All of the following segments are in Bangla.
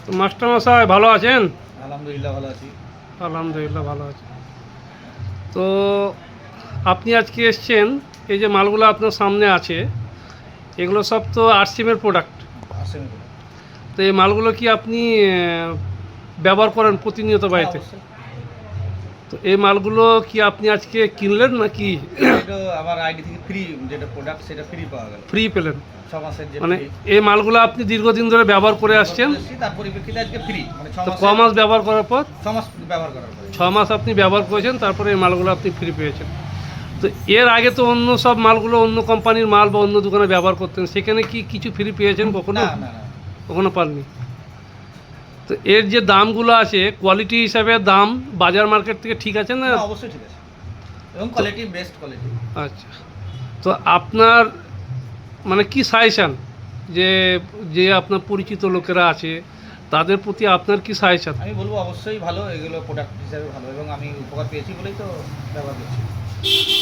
তো মাস্টারমশাই ভালো আছেন? আলহামদুলিল্লাহ ভালো আছি। আলহামদুলিল্লাহ ভালো আছি। তো আপনি আজকে এসছেন, এই যে মালগুলো আপনার সামনে আছে এগুলো সব তো আরসিএমের প্রোডাক্ট। আসেন। তো এই মালগুলো কি আপনি ব্যবহার করেন প্রতিনিয়ত হ্যাঁ, বাড়িতে? অবশ্যই। তো এই মালগুলো কি আপনি আজকে কিনলেন নাকি এটা আমার আইডি থেকে ফ্রি, যেটা প্রোডাক্ট সেটা ফ্রি পাওয়া গেল। ফ্রি পেলেন? 6 মাসের যে মানে ফ্রি। এই মালগুলো আপনি দীর্ঘদিন ধরে ব্যবহার করে আসছেন, তার পরিপ্রেক্ষিতে আজকে ফ্রি, মানে 6 তো মাস। ক মাস ব্যবহার করার পর 6 মাস ব্যবহার করার পরে 6 মাস আপনি ব্যবহার করেছেন, তারপরে এই মালগুলো আপনি ফ্রি পেয়েছেন। তো এর আগে তো অন্য সব মালগুলো অন্য কোম্পানির মাল বা অন্য দোকানে ব্যবহার করতেন, সেখানে কি কিছু ফ্রি পেয়েছেন কখনো? না না না। কখনো পাননি? তো এর যে দামগুলো আছে কোয়ালিটি হিসাবে দাম বাজার মার্কেট থেকে ঠিক আছে না? না, অবশ্যই ঠিক আছে এবং কোয়ালিটি বেস্ট কোয়ালিটি। আচ্ছা, তো আপনার মানে কি সাজেশান, যে যে আপনার পরিচিত লোকেরা আছে তাদের প্রতি আপনার কি সাজেশান? আমি বলবো অবশ্যই ভালো, এগুলো প্রোডাক্ট হিসাবে ভালো এবং আমি উপকার পেয়েছি বলেই তো ব্যবহার করছি।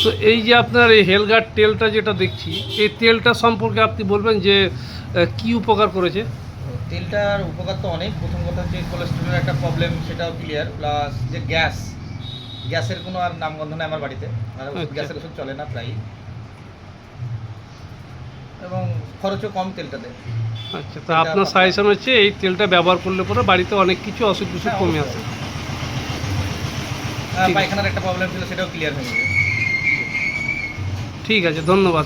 তো এই যে আপনার এই হেলগার্ড তেলটা যেটা দেখছি, এই তেলটা সম্পর্কে আপনি বলবেন যে কি উপকার করেছে? তেলটার উপকার তো অনেক। প্রথম কথা হচ্ছে কোলেস্টেরলের একটা প্রবলেম, সেটাও ক্লিয়ার। প্লাস যে গ্যাসের কোনো আর নামগন্ধ নেই আমার বাড়িতে, আর আচ্ছা। গ্যাসের ওষুধ চলে না প্রায়, এবং খরচও কম তেলটাতে। আচ্ছা, তো আপনার সাজেশন হচ্ছে এই তেলটা ব্যবহার করলে পরে বাড়িতে অনেক কিছু অসুখ বিসুখ হ্যাঁ, কমে অবশ্যই। আসে। ঠিক আছে। পায়খানার একটা প্রবলেম ছিল, সেটাও ক্লিয়ার হয়ে গেছে। ঠিক আছে, ধন্যবাদ।